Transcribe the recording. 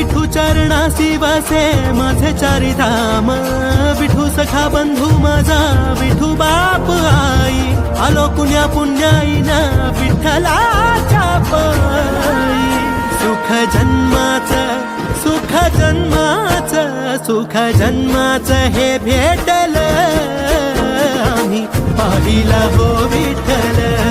विठू चरणासी वसे माझे चारी धाम, विठू सखा बंधू माझा, विठू बाप आई, आलो कुण्या पुण्याईना विठ्ठलाच्या पायी. सुख जन्माचं, सुख जन्माचं, सुख जन्माचं हे भेटलं आम्ही पाहिला हो विठ्ठल.